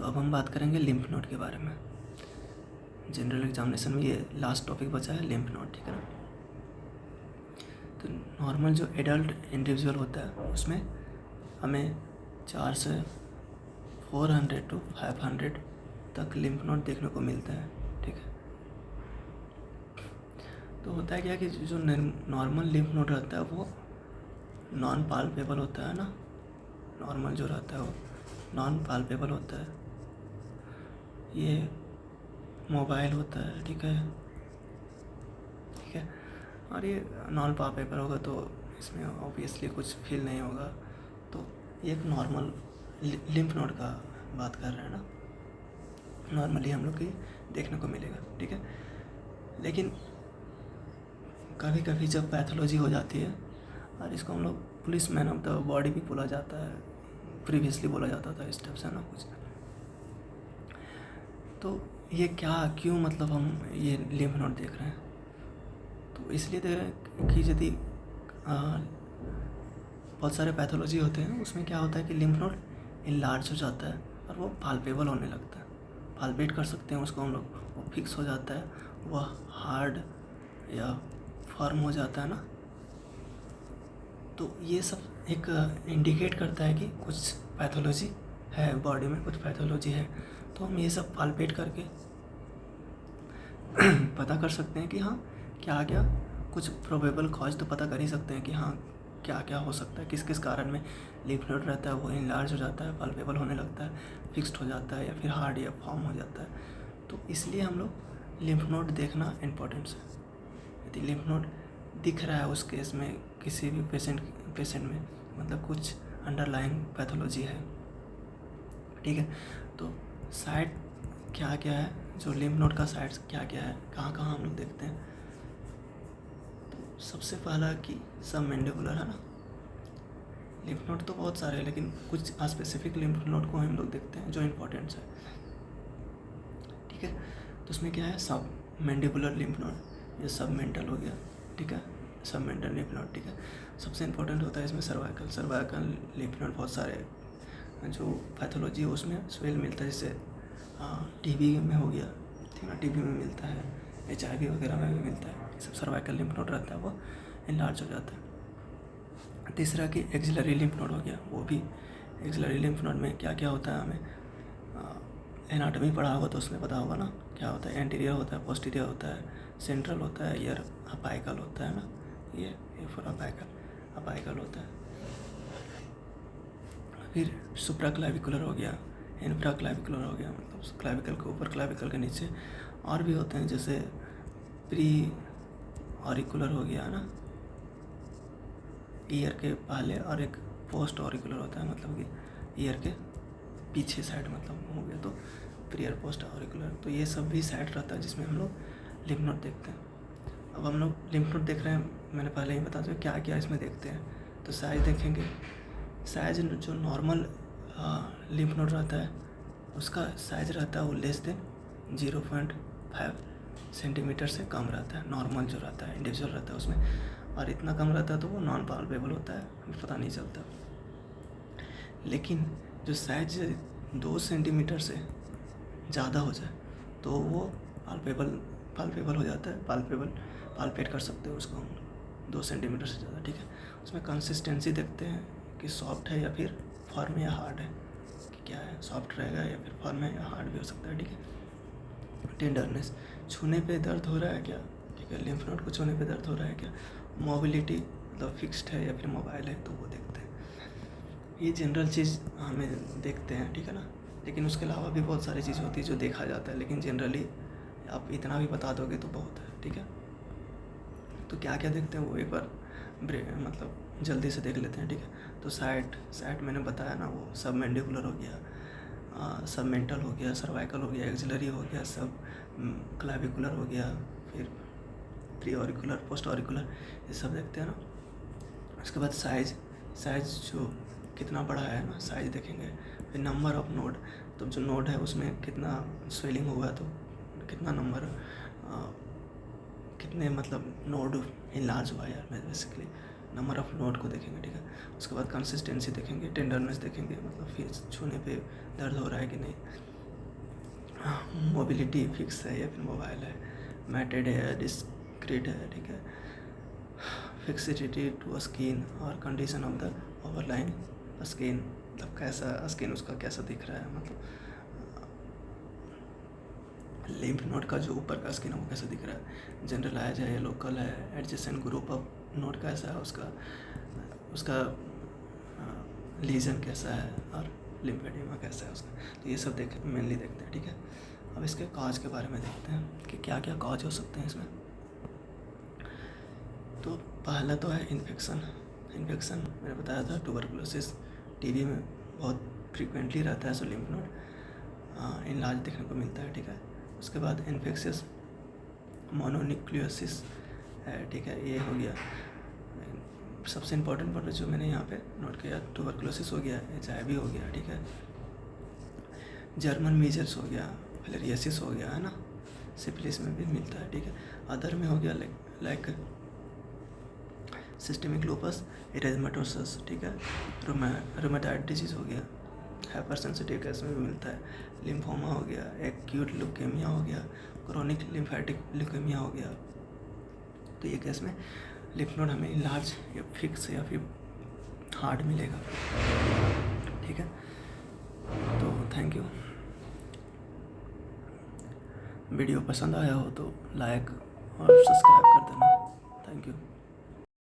तो अब हम बात करेंगे लिम्फ नोड के बारे में। जनरल एग्जामिनेशन में ये लास्ट टॉपिक बचा है, लिम्फ नोड, ठीक है ना। तो नॉर्मल जो एडल्ट इंडिविजुअल होता है उसमें हमें 4 से 400 to 500 तक लिम्फ नोड देखने को मिलता है, ठीक है। तो होता है क्या कि जो नॉर्मल लिम्फ नोड रहता है वो नॉन पाल्पेबल होता है ना। नॉर्मल जो रहता है वो नॉन पाल्पेबल होता है, ये मोबाइल होता है, ठीक है, ठीक है। और ये नॉन पाल्पेबल होगा तो इसमें ऑब्वियसली कुछ फील नहीं होगा। तो ये एक नॉर्मल लिम्फ नोड का बात कर रहे हैं ना, नॉर्मली हम लोग की देखने को मिलेगा, ठीक है। लेकिन कभी कभी जब पैथोलॉजी हो जाती है, और इसको हम लोग police man of the body भी बोला जाता है, प्रीवियसली बोला जाता था इस टाइप से ना कुछ। तो ये क्या क्यों मतलब हम ये लिम्फ नोड देख रहे हैं, तो इसलिए देख रहे हैं कि यदि बहुत सारे पैथोलॉजी होते हैं उसमें क्या होता है कि लिम्फ नोड इनलार्ज हो जाता है और वो पाल्पेबल होने लगता है, पाल्पेट कर सकते हैं उसको हम लोग, वो फिक्स हो जाता है, वह हार्ड या फर्म हो जाता है ना। तो ये सब एक इंडिकेट करता है कि कुछ पैथोलॉजी है बॉडी में, कुछ पैथोलॉजी है। तो हम ये सब पाल्पेट करके पता कर सकते हैं कि हाँ क्या क्या कुछ प्रोबेबल कॉज तो पता कर ही सकते हैं कि हाँ क्या क्या हो सकता है, किस किस कारण में लिम्फ नोड रहता है वो इनलार्ज हो जाता है, पाल्पेबल होने लगता है, फिक्स्ड हो जाता है या फिर हार्ड या फॉर्म हो जाता है। तो इसलिए हम लोग लिम्फ नोड देखना इम्पोर्टेंट है। यदि लिम्फ नोड दिख रहा है उस केस में किसी भी पेशेंट में, मतलब कुछ अंडरलाइंग पैथोलॉजी है, ठीक है। तो साइट क्या क्या है, जो लिम्फ नोड का साइट्स क्या क्या है, कहाँ कहाँ हम लोग देखते हैं। तो सबसे पहला कि सब मैंडिबुलर है ना। लिम्फ नोड तो बहुत सारे हैं लेकिन कुछ स्पेसिफिक लिम्फ नोड को हम लोग देखते हैं जो इम्पोर्टेंट्स है, ठीक है। तो उसमें क्या है, सब मैंडिबुलर लिम्फ नोड, ये सब मेंटल हो गया, ठीक है, सब मेंटल लिम्फ नोड, ठीक है। सबसे इम्पोर्टेंट होता है इसमें सर्वाइकल लिम्फ नोड। बहुत सारे जो पैथोलॉजी है उसमें स्वेल मिलता है, जैसे टीबी में हो गया, ठीक है ना, टीबी में मिलता है, HIV वगैरह में भी मिलता है, ये सब सर्वाइकल लिम्फ नोड रहता है, वो इनलार्ज हो जाता है। तीसरा कि एक्सिलरी लिम्फ नोड हो गया, वो भी एक्सिलरी लिम्फ नोड में क्या क्या होता है, हमें एनाटॉमी पढ़ा होगा तो उसमें पता होगा ना क्या होता है। एंटीरियर होता है, पोस्टीरियर होता है, सेंट्रल होता है, ईयर अपाइकल होता है ना, ये फॉर अपाइकल होता है। फिर सुप्रा क्लाविकुलर हो गया, इन्फ्रा क्लाविकुलर हो गया, मतलब क्लाविकल के ऊपर क्लाविकल के नीचे। और भी होते हैं जैसे प्री ऑरिकुलर हो गया ना, ईयर के पहले, और एक पोस्ट ऑरिकुलर होता है, मतलब कि ईयर के पीछे साइड मतलब हो गया, तो प्री और पोस्ट ऑरिकुलर। तो ये सब भी साइड रहता है जिसमें हम लोग लिम्फ नोड देखते हैं। अब हम लोग लिम्फ नोड देख रहे हैं, मैंने पहले ही बता दिया क्या क्या इसमें देखते हैं। तो साइज देखेंगे, साइज जो नॉर्मल लिम्फ नोड रहता है उसका साइज रहता है वो लेस देन 0.5 सेंटीमीटर से कम रहता है, नॉर्मल जो रहता है इंडिविजुअल रहता है उसमें। और इतना कम रहता है तो वो नॉन पाल्पेबल होता है, हमें पता नहीं चलता। लेकिन जो साइज 2 सेंटीमीटर से ज़्यादा हो जाए तो वो पाल्पेबल हो जाता है, पाल्पेट कर सकते हो उसको हम 2 सेंटीमीटर से ज़्यादा, ठीक है। उसमें कंसिस्टेंसी देखते हैं कि सॉफ्ट है या फिर फर्म या हार्ड है, कि क्या है, सॉफ्ट रहेगा या फिर फर्म है या हार्ड भी हो सकता है, ठीक है। टेंडरनेस, छूने पे दर्द हो रहा है क्या, ठीक है, लिम्फ नोड को छूने पे दर्द हो रहा है क्या। मोबिलिटी, मतलब फिक्स्ड है या फिर मोबाइल है, तो वो देखते हैं। ये जनरल चीज़ हमें देखते हैं, ठीक है ना। लेकिन उसके अलावा भी बहुत सारी चीज़ होती है जो देखा जाता है, लेकिन जनरली आप इतना भी बता दोगे तो बहुत है, ठीक है। तो क्या क्या देखते हैं वो एक बार मतलब जल्दी से देख लेते हैं, ठीक है। तो साइट मैंने बताया ना, वो सब मैंडिबुलर हो गया, सब मेंटल हो गया, सर्वाइकल हो गया, एक्सिलरी हो गया, सब क्लाविकुलर हो गया, फिर प्री ऑरिकुलर, पोस्ट ऑरिकुलर, ये सब देखते हैं ना। उसके बाद साइज जो कितना बड़ा है ना, साइज देखेंगे। फिर नंबर ऑफ नोड, तो जो नोड है उसमें कितना स्वेलिंग हुआ, तो कितना नंबर, कितने मतलब नोड इनलार्ज हुआ यार, बेसिकली नंबर ऑफ नोड को देखेंगे, ठीक है। उसके बाद कंसिस्टेंसी देखेंगे, टेंडरनेस देखेंगे, मतलब फिर छूने पे दर्द हो रहा है कि नहीं। मोबिलिटी फिक्स है या फिर मोबाइल है, मैटेड है, डिस्क्रीट है, ठीक है, फिक्सिटी टू स्किन और condition of the overline skin, मतलब कैसा स्किन उसका कैसा दिख रहा है, मतलब लिम्फ नोड का जो ऊपर का स्किन है वो कैसा दिख रहा है, जनरलाइज है या लोकल है, एडजेसेंट ग्रुप ऑफ नोड कैसा है उसका लीजन कैसा है और लिम्फेडिमा कैसा है उसका, तो ये सब मेनली देखते हैं, ठीक है। अब इसके कॉज के बारे में देखते हैं कि क्या क्या कॉज हो सकते हैं इसमें। तो पहला तो है इन्फेक्शन मैंने बताया था, ट्यूबरकुलोसिस टीबी में बहुत फ्रीक्वेंटली रहता है, सो लिम्फ नोड इनलार्ज देखने को मिलता है, ठीक है। उसके बाद इन्फेक्शियस मोनोन्यूक्लियोसिस है, ठीक है, ये हो गया सबसे इम्पोर्टेंट पॉइंट जो मैंने यहाँ पे नोट किया, ट्यूबरकुलोसिस हो गया, HIV हो गया, ठीक है, जर्मन मीजल्स हो गया, फिलेरियासिस हो गया, है ना, सिफिलिस में भी मिलता है, ठीक है। अदर में हो गया लाइक सिस्टेमिक लूपस एरिथेमेटोसस, ठीक है, रूमेटॉइड डिजीज़ हो गया, हाइपर सेंसिटिव केस में भी मिलता है, लिम्फोमा हो गया, एक्यूट ल्यूकेमिया हो गया, क्रोनिक लिम्फेटिक ल्यूकेमिया हो गया। तो ये केस में लिम्फ नोड हमें लार्ज या फिक्स या फिर हार्ड मिलेगा, ठीक है। तो थैंक यू। वीडियो पसंद आया हो तो लाइक और सब्सक्राइब कर देना। Thank you.